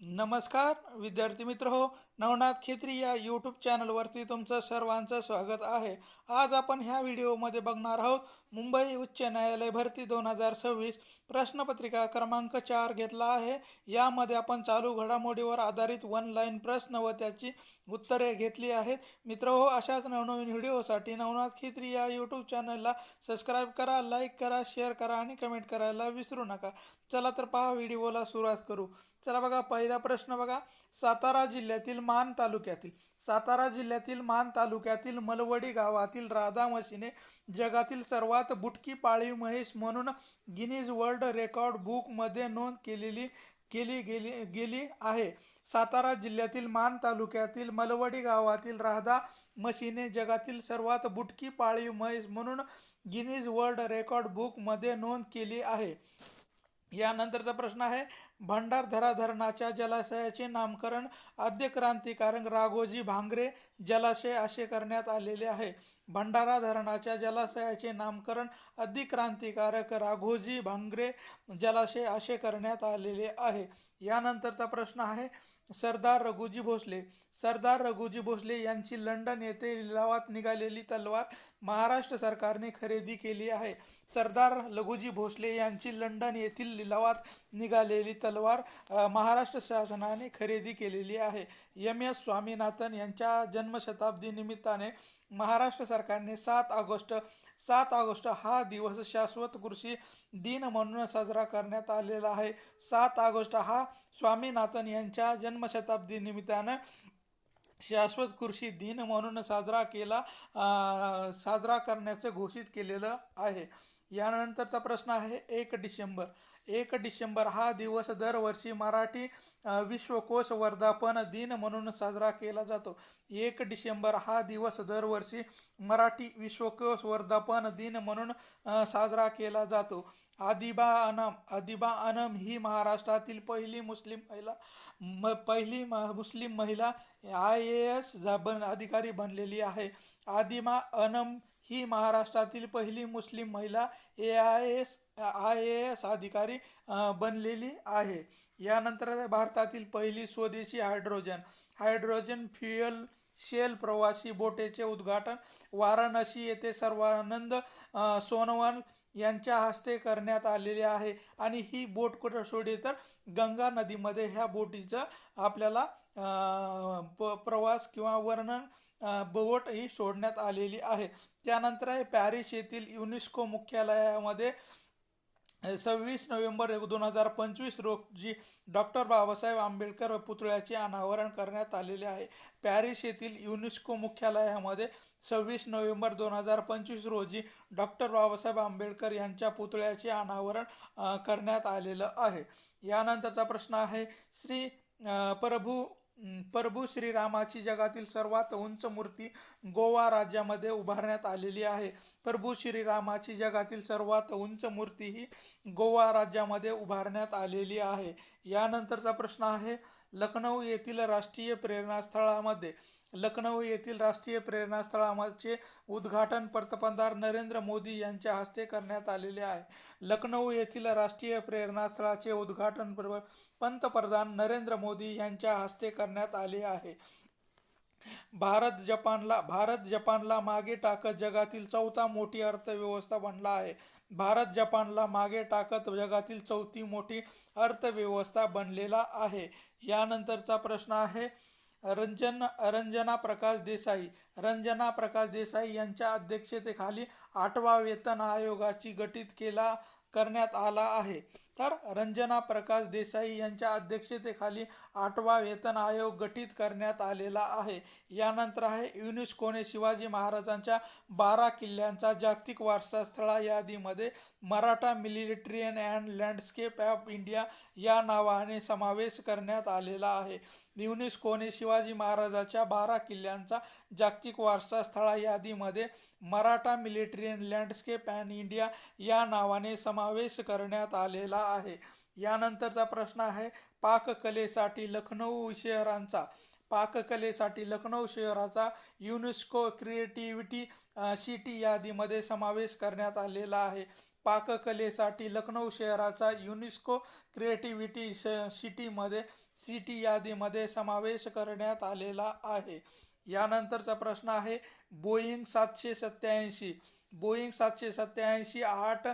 नमस्कार विद्यार्थी मित्र हो, नवनाथ खेत्री या यूट्यूब चॅनलवरती तुमचं सर्वांचं स्वागत आहे। आज आपण ह्या व्हिडिओमध्ये बघणार आहोत मुंबई उच्च न्यायालय भरती 2026 प्रश्नपत्रिका क्रमांक 4 घेतला आहे। यामध्ये आपण चालू घडामोडीवर आधारित वन लाईन प्रश्न व त्याची उत्तरे घेतली आहेत। मित्र हो, अशाच नवनवीन व्हिडिओसाठी नवनाथ खेत्री या यूट्यूब चॅनलला सबस्क्राईब करा, लाईक करा, शेअर करा आणि कमेंट करायला विसरू नका। चला तर पहा, व्हिडिओला सुरुवात करू। चला बघा, पहिला प्रश्न बघा, सातारा जिल्ह्यातील मान तालुक्यातील मलवडी गावातील राधा म्हशीने जगातील सर्वात बुटकी पाळीव म्हैस म्हणून गिनीज वर्ल्ड रेकॉर्ड बुक मध्ये नोंद गेली आहे। सातारा जिल्ह्यातील मान तालुक्यातील मलवडी गावातील राधा म्हशीने जगातील सर्वात बुटकी पाळीव म्हैस म्हणून गिनीज वर्ल्ड रेकॉर्ड बुक मध्ये नोंद केली आहे। यानंतरचा प्रश्न आहे, भंडारदरा धरणाच्या जलाशयाचे नामकरण आद्य क्रांतिकारक राघोजी भांगरे जलाशय असे करण्यात आलेले आहे। भंडारा धरणाच्या जलाशयाचे नामकरण आद्य क्रांतिकारक राघोजी भांगरे जलाशय असे करण्यात आलेले आहे। यानंतरचा प्रश्न आहे, सरदार रघुजी भोसले यांची लंडन येथे लिलावात निघालेली तलवार महाराष्ट्र सरकारने खरेदी केली आहे। सरदार लघुजी भोसले यांची लंडन येथील लिलावात निघालेली तलवार महाराष्ट्र शासनाने खरेदी केलेली आहे। एम.एस. स्वामीनाथन यांच्या जन्मशताब्दी निमित्ताने महाराष्ट्र सरकारने 7 ऑगस्ट हा दिवस शाश्वत कृषी दिन म्हणून साजरा करण्यात आलेला आहे। 7 ऑगस्ट हा स्वामीनाथन यांच्या जन्मशताब्दी निमित्तानं शाश्वत कृषी दिन म्हणून साजरा करण्याचे घोषित केलेलं आहे। यानंतरचा प्रश्न आहे, 1 डिसेंबर हा दिवस दरवर्षी मराठी विश्वकोश वर्धापन दिन म्हणून साजरा केला जातो। 1 डिसेंबर हा दिवस दरवर्षी मराठी विश्वकोश वर्धापन दिन म्हणून साजरा केला जातो। आदिबा अनम ही महाराष्ट्रातील पहिली मुस्लिम महिला IAS अधिकारी बनलेली आहे। आदिबा अनम ही महाराष्ट्रातील पहिली मुस्लिम महिला IAS अधिकारी बनलेली आहे। यानंतर भारतातील पहिली स्वदेशी हायड्रोजन फ्युएल सेल प्रवासी बोटेचे उद्घाटन वाराणसी येथे सर्वानंद सोनोवाल यांच्या हस्ते करण्यात आलेले आहे। आणि ही बोट कुठे सोडली तर गंगा नदीमध्ये ह्या बोटीचं आपल्याला प्रवास किंवा वर्णन बोट ही सोडण्यात आलेली आहे। त्यानंतर आहे, पॅरिस येथील युनेस्को मुख्यालयामध्ये 26 नोव्हेंबर 2025 रोजी डॉक्टर बाबासाहेब आंबेडकर पुतळ्याचे अनावरण करण्यात आलेले आहे। पॅरिस येथील युनेस्को मुख्यालयामध्ये 26 नोव्हेंबर 2025 रोजी डॉक्टर बाबासाहेब आंबेडकर यांच्या पुतळ्याचे अनावरण करण्यात आलेलं आहे। यानंतरचा प्रश्न आहे, प्रभू श्रीरामाची जगातील सर्वात उंच मूर्ती गोवा राज्यामध्ये उभारण्यात आलेली आहे। प्रभू श्रीरामाची जगातील सर्वात उंच मूर्ती ही गोवा राज्यामध्ये उभारण्यात आलेली आहे। यानंतरचा प्रश्न आहे, लखनौ येथील राष्ट्रीय प्रेरणास्थळाचे उद्घाटन पंतप्रधान नरेंद्र मोदी यांच्या हस्ते करण्यात आलेले आहे। लखनौ येथील राष्ट्रीय प्रेरणास्थळाचे उद्घाटन पंतप्रधान नरेंद्र मोदी यांच्या हस्ते करण्यात आले आहे। भारत जपानला मागे टाकत जगातील चौथा मोठी अर्थव्यवस्था बनला आहे। भारत जपानला मागे टाकत जगातील चौथी मोठी अर्थव्यवस्था बनलेला आहे। यानंतरचा प्रश्न आहे, रंजना प्रकाश देसाई यांच्या अध्यक्षतेखाली 8वा वेतन आयोगाची करण्यात आला आहे। तर रंजना प्रकाश देसाई यांच्या अध्यक्षतेखाली 8वा वेतन आयोग गठीत करण्यात आलेला आहे। यानंतर आहे, युनेस्कोने शिवाजी महाराजांच्या 12 किल्ल्यांचा जागतिक वारसा स्थळ यादीमध्ये Maratha military and landscape of India या नावाने समावेश करण्यात आलेला आहे। युनेस्कोने शिवाजी महाराजांच्या 12 किल्ल्यांचा जागतिक वारसा स्थळ यादीमध्ये Maratha military and landscape of India या नावाने समावेश करण्यात आलेला आहे। यानंतरचा प्रश्न आहे, पाककलेसाठी लखनौ शहराचा युनेस्को क्रिएटिव्हिटी सिटी यादीमध्ये समावेश करण्यात आलेला आहे। पाककलेसाठी लखनौ शहराचा युनेस्को क्रिएटिव्हिटी सिटी यादीमध्ये समावेश करण्यात आलेला आहे. यानंतरचा प्रश्न आहे बोईंग 787 8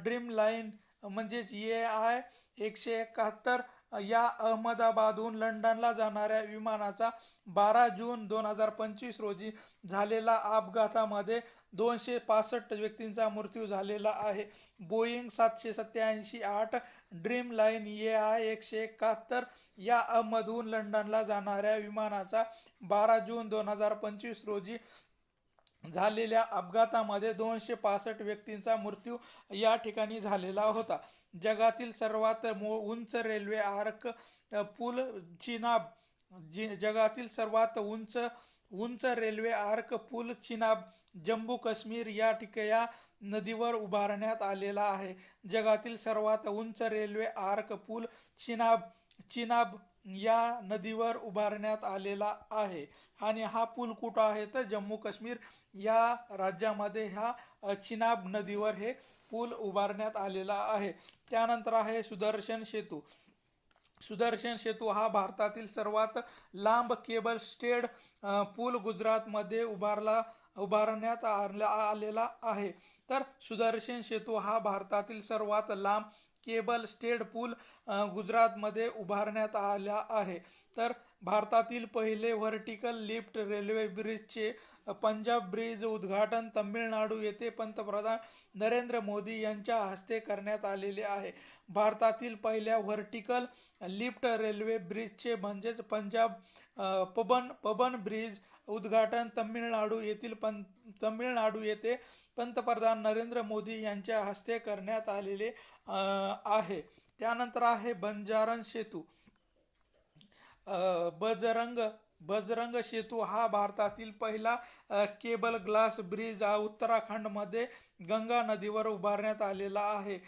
ड्रीम लाईन म्हणजेच AI-171 या अहमदाबादहून लंडनला जाणाऱ्या विमानाचा 12 जून 2025 रोजी झालेला अपघातामध्ये 265 व्यक्तींचा मृत्यू झालेला आहे. बोईंग 787-8 ड्रीम लाईन AI-171 या अहमदहून लंडनला जाणाऱ्या विमानाचा 12 जून 2025 रोजी झालेल्या अपघातामध्ये 265 व्यक्तींचा मृत्यू या ठिकाणी झालेला होता. जगातील सर्वात उंच रेल्वे आर्क पूल चिनाब जगातील सर्वात उंच रेल्वे आर्क पूल चिनाब जम्मू काश्मीर या नदीवर उभारण्यात आलेला आहे. जगातील सर्वात उंच रेल्वे आर्क पूल चिनाब या नदीवर उभारण्यात आलेला आहे. आणि हा पूल कुठं आहे तर जम्मू काश्मीर या राज्यामध्ये ह्या चिनाब नदीवर हे पूल उभारण्यात आलेला आहे. त्यानंतर आहे सुदर्शन सेतू हा भारतातील सर्वात लांब केबल स्टेड पूल गुजरातमध्ये उभारण्यात आलेला आहे. तर सुदर्शन सेतू हा भारतातील सर्वात लांब केबल स्टेड पूल गुजरातमध्ये उभारण्यात आला आहे. तर भारतातील पहिले व्हर्टिकल लिफ्ट रेल्वे ब्रिजचे पंजाब ब्रिज उद्घाटन तामिळनाडू येथे पंतप्रधान नरेंद्र मोदी यांच्या हस्ते करण्यात आलेले आहे. भारतातील पहिल्या व्हर्टिकल लिफ्ट रेल्वे ब्रिजचे म्हणजेच पबन ब्रिज उद्घाटन तामिळनाडू येथे पंतप्रधान नरेंद्र मोदी यांच्या हस्ते करण्यात आलेले आहे. त्यानंतर आहे बजरंग सेतू हा भारतातील पहिला केबल ग्लास ब्रिज उत्तराखंडमध्ये गंगा नदीवर उभारण्यात आलेला आहे.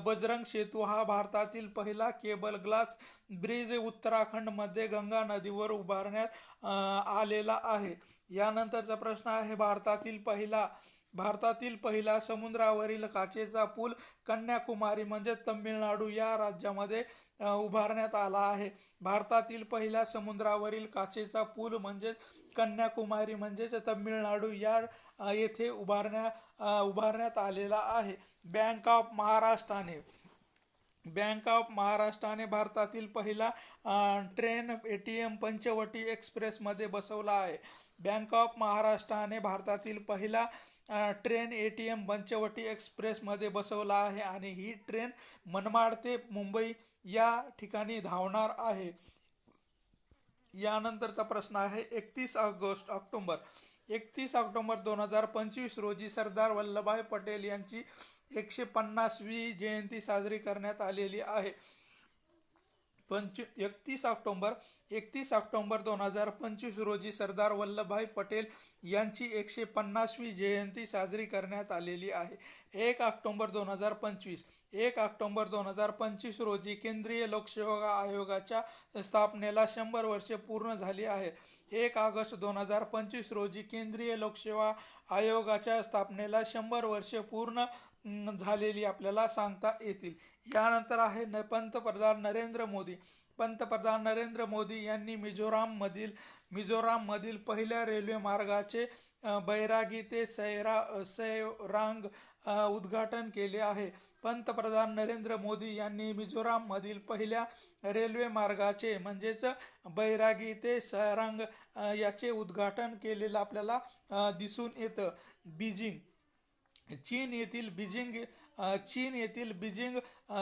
बजरंग सेतू हा भारतातील पहिला केबल ग्लास ब्रिज उत्तराखंडमध्ये गंगा नदीवर उभारण्यात आलेला आहे. यानंतरचा प्रश्न आहे भारतातील पहिला समुद्रावरील काचेचा पूल कन्याकुमारी म्हणजे तमिळनाडू या राज्यामध्ये उभारण्यात आला आहे. भारतातील पहिला समुद्रावरील काचेचा पूल म्हणजेच कन्याकुमारी म्हणजेच तमिळनाडू या येथे उभारण्यात आलेला आहे. बँक ऑफ महाराष्ट्राने भारतातील पहिला ट्रेन ATM पंचवटी एक्सप्रेसमध्ये बसवला आहे. बँक ऑफ महाराष्ट्राने भारतातील पहिला ट्रेन ATM पंचवटी एक्सप्रेसमध्ये बसवला आहे आणि ही ट्रेन मनमाड ते मुंबई या ठिकाणी धावणार आहे. यानंतरचा प्रश्न आहे 31 ऑक्टोबर 2025 रोजी सरदार वल्लभभाई पटेल यांची 150वी जयंती साजरी करण्यात आलेली आहे. 31 ऑक्टोबर 2025 रोजी सरदार वल्लभभाई पटेल यांची 150वी जयंती साजरी करण्यात आलेली आहे. 1 ऑक्टोबर 2025 रोजी केंद्रीय लोकसेवा आयोगाच्या स्थापनेला 100 वर्षे पूर्ण झाली आहे. 1 ऑगस्ट 2025 रोजी केंद्रीय लोकसेवा आयोगाच्या स्थापनेला 100 वर्षे पूर्ण झालेली आपल्याला सांगता येतील. यानंतर आहे पंतप्रधान नरेंद्र मोदी यांनी मिझोराममधील पहिल्या रेल्वे मार्गाचे बैरागी ते सैरांग उद्घाटन केले आहे. पंतप्रधान नरेंद्र मोदी यांनी मिझोराममधील पहिल्या रेल्वे मार्गाचे म्हणजेच बैरागी ते सैरांग याचे उद्घाटन केलेलं आपल्याला दिसून येतं. चीन येथील बीजिंग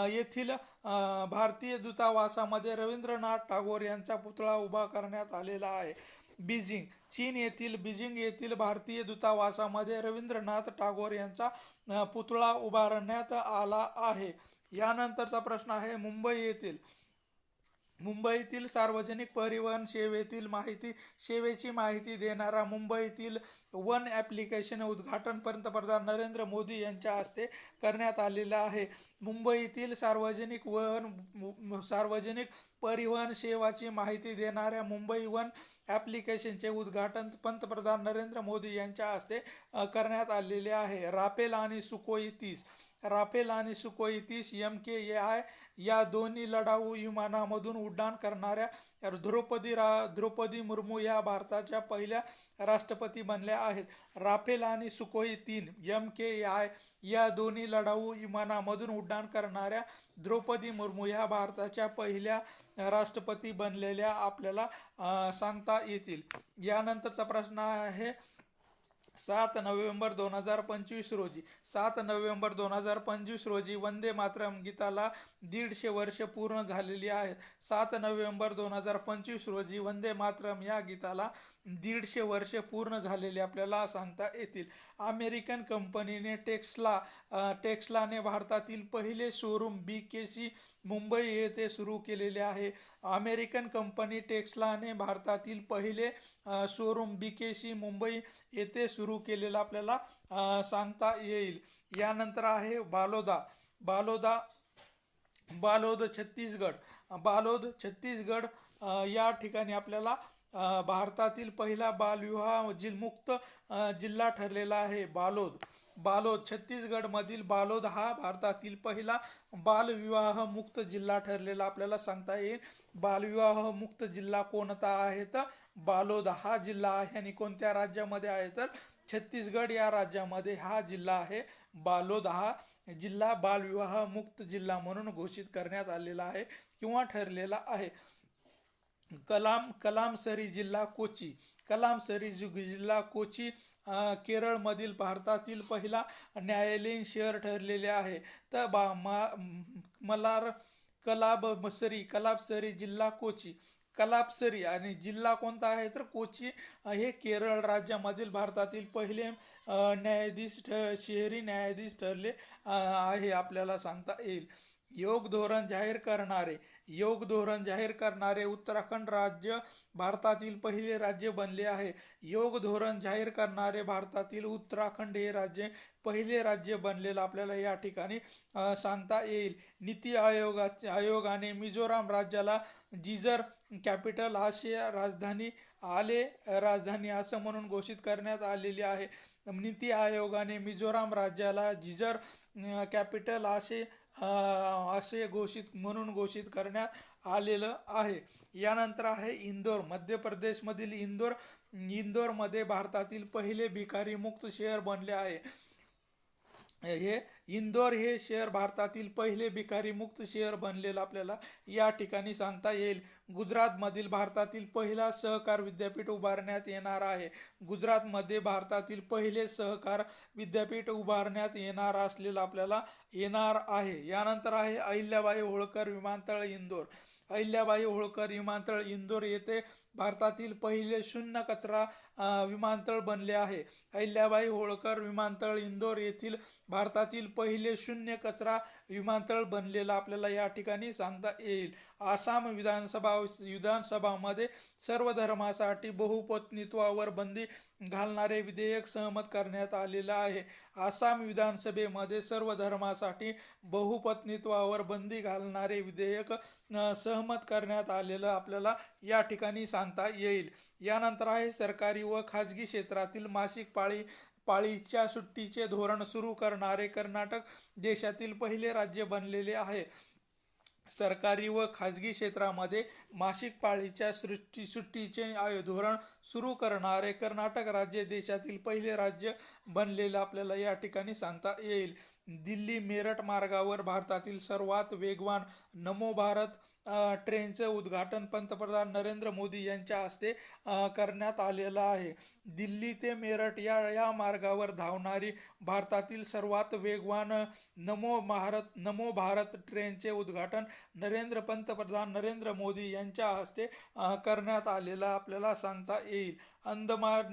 येथील भारतीय दूतावासामध्ये रवींद्रनाथ टागोर यांचा पुतळा उभा करण्यात आलेला आहे. चीन येथील बीजिंग येथील भारतीय दूतावासामध्ये रवींद्रनाथ टागोर यांचा पुतळा उभारण्यात आला आहे. यानंतरचा प्रश्न आहे मुंबईतील सार्वजनिक परिवहन सेवेची माहिती देणारा मुंबईतील वन ॲप्लिकेशन उद्घाटन पंतप्रधान नरेंद्र मोदी यांच्या हस्ते करण्यात आलेलं आहे. मुंबईतील सार्वजनिक परिवहन सेवाची माहिती देणाऱ्या मुंबई वन ॲप्लिकेशनचे उद्घाटन पंतप्रधान नरेंद्र मोदी यांच्या हस्ते करण्यात आलेले आहे. राफेल आणि सुखोई 30 राफेल आणि सुखोई 30 MKI या दोन्ही लढाऊ विमानामधून उड्डाण करणाऱ्या द्रौपदी मुर्मू या भारताच्या पहिल्या राष्ट्रपती बनल्या आहेत. राफेल आणि सुखोई 3 MKI या दोन्ही लढाऊ विमानामधून उड्डाण करणाऱ्या द्रौपदी मुर्मू या भारताच्या पहिल्या राष्ट्रपती बनलेल्या आपल्याला सांगता येतील. यानंतरचा प्रश्न आहे 7 नोव्हेंबर 2025 रोजी 7 नोव्हेंबर 2025 रोजी वंदे मातरम गीताला 150 वर्ष पूर्ण झालेली आहेत. 7 नोव्हेंबर 2025 रोजी वंदे मातरम या गीताला 150 वर्ष पूर्ण झालेले आपल्याला सांगता येतील. अमेरिकन कंपनीने टेस्लाने भारतातील पहिले शोरूम BKC मुंबई येथे सुरू केलेले आहे. अमेरिकन कंपनी टेस्लाने भारतातील पहिले शोरूम BKC मुंबई येथे सुरू केलेला आपल्याला सांगता येईल. यानंतर आहे बालोद छत्तीसगड या ठिकाणी आपल्याला भारतातील पहिला बालविवाह मुक्त जिल्हा ठरलेला आहे. बालोद छत्तीसगडमधील बालोद हा भारतातील पहिला बालविवाह मुक्त जिल्हा ठरलेला आपल्याला सांगता येईल. बालविवाह मुक्त जिल्हा कोणता आहे तर बालोद हा जिल्हा आहे. आणि कोणत्या राज्यामध्ये आहे तर छत्तीसगड या राज्यामध्ये हा जिल्हा आहे. बालोद हा जिल्हा बालविवाह मुक्त जिल्हा म्हणून घोषित करण्यात आलेला आहे किंवा ठरलेला आहे. कलामसरी जिल्हा कोची केरळमधील भारतातील पहिला न्यायालयीन शहर ठरलेले आहे. तर कलाबसरी जिल्हा कोची कलापसरी आणि जिल्हा कोणता आहे तर कोची हे केरळ राज्यामधील भारतातील पहिले शहरी न्यायाधीश ठरले आहे आपल्याला सांगता येईल. योग धोरण जाहीर करणारे उत्तराखंड राज्य भारतातील पहिले राज्य बनले आहे. योग धोरण जाहीर करणारे भारतातील उत्तराखंड हे राज्य पहिले राज्य बनलेलं आपल्याला या ठिकाणी सांगता येईल. नीती आयोगाने मिझोराम राज्याला जिजर कॅपिटल असे राजधानी असं म्हणून घोषित करण्यात आलेली आहे. नीती आयोगाने मिझोराम राज्याला जिजर कॅपिटल असे घोषित करण्यात आलेलं आहे. यानंतर आहे इंदोर मध्य प्रदेशमधील इंदोरमध्ये भारतातील पहिले भिकारी मुक्त शहर बनले आहे. इंदोर हे शहर भारतातील पहिले भिकारी मुक्त शहर बनलेलं आपल्याला या ठिकाणी सांगता येईल. गुजरातमधील भारतातील पहिला सहकार विद्यापीठ उभारण्यात येणार आहे. गुजरातमध्ये भारतातील पहिले सहकार विद्यापीठ उभारण्यात येणार असलेलं आपल्याला येणार आहे. यानंतर आहे अहिल्याबाई होळकर विमानतळ इंदोर येथे भारतातील पहिले शून्य कचरा विमानतळ बनले आहे. अहिल्याबाई होळकर विमानतळ इंदोर येथील भारतातील पहिले शून्य कचरा विमानतळ बनलेला आपल्याला या ठिकाणी सांगता येईल. आसाम विधानसभामध्ये सर्व धर्मासाठी बहुपत्नीत्वावर बंदी घालणारे विधेयक सहमत करण्यात आलेलं आहे. आसाम विधानसभेमध्ये सर्व धर्मासाठी बहुपत्नीत्वावर बंदी घालणारे विधेयक सहमत करण्यात आलेलं आपल्याला या ठिकाणी सांगता येईल. यानंतर आहे सरकारी व खाजगी क्षेत्रातील मासिक पाळीच्या सुट्टीचे धोरण सुरू करणारे कर्नाटक देशातील पहिले राज्य बनलेले आहे. सरकारी व खाजगी क्षेत्रामध्ये मासिक पाळीच्या सुट्टीचे धोरण सुरू करणारे कर्नाटक राज्य देशातील पहिले राज्य बनलेलं आपल्याला या ठिकाणी सांगता येईल. दिल्ली मेरठ मार्गावर भारतातील सर्वात वेगवान नमो भारत ट्रेनचं उद्घाटन पंतप्रधान नरेंद्र मोदी यांच्या हस्ते करण्यात आलेलं आहे. दिल्ली ते मेरठ या मार्गावर धावणारी भारतातील सर्वात वेगवान नमो भारत ट्रेनचे उद्घाटन पंतप्रधान नरेंद्र मोदी यांच्या हस्ते करण्यात आलेलं आपल्याला सांगता येईल. अंदमान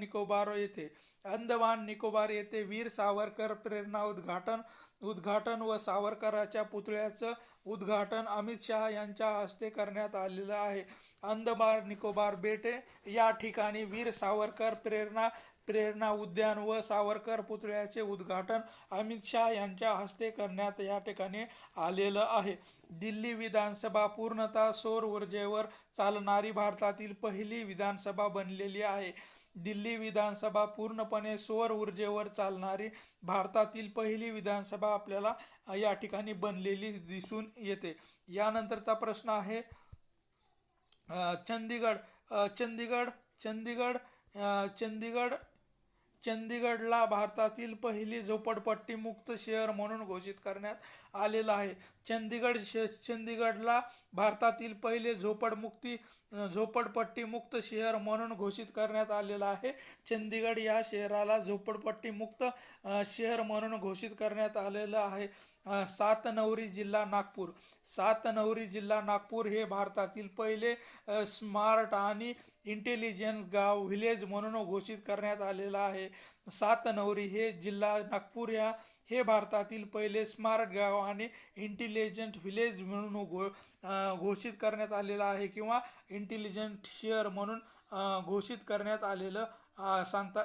निकोबार येथे वीर सावरकर प्रेरणा उद्घाटन व सावरकरांच्या पुतळ्याचं उद्घाटन अमित शहा यांच्या हस्ते करण्यात आलेलं आहे. अंदमान निकोबार बेटे या ठिकाणी वीर सावरकर प्रेरणा उद्यान व सावरकर पुतळ्याचे उद्घाटन अमित शहा यांच्या हस्ते करण्यात या ठिकाणी आलेलं आहे. दिल्ली विधानसभा पूर्णतः सौर ऊर्जेवर चालणारी भारतातील पहिली विधानसभा बनलेली आहे. दिल्ली विधानसभा पूर्णपणे सौर ऊर्जेवर चालणारी भारतातील पहिली विधानसभा आपल्याला या ठिकाणी बनलेली दिसून येते. यानंतरचा प्रश्न आहे चंदीगड चंदीगड चंदीगड चंदीगड चंदीगडला भारतातील पहिली झोपडपट्टी मुक्त शहर म्हणून घोषित करण्यात आलेलं आहे. चंदीगडला भारतातील पहिले झोपडपट्टी मुक्त शहर म्हणून घोषित करण्यात आलेलं आहे. चंदीगड या शहराला झोपडपट्टी मुक्त शहर म्हणून घोषित करण्यात आलेलं आहे. सातनवरी जिल्हा नागपूर सातनवरी जिल्हा नागपूर हे भारतातील पहिले स्मार्ट आणि इंटेलिजन्स गाव व्हिलेज म्हणून घोषित करण्यात आलेलं आहे. सातनवरी हे जिल्हा नागपूर हे भारतातील पहिले स्मार्ट गाव आणि इंटेलिजंट व्हिलेज म्हणून घोषित करण्यात आलेलं आहे किंवा इंटेलिजंट शहर म्हणून घोषित करण्यात आलेलं सांगता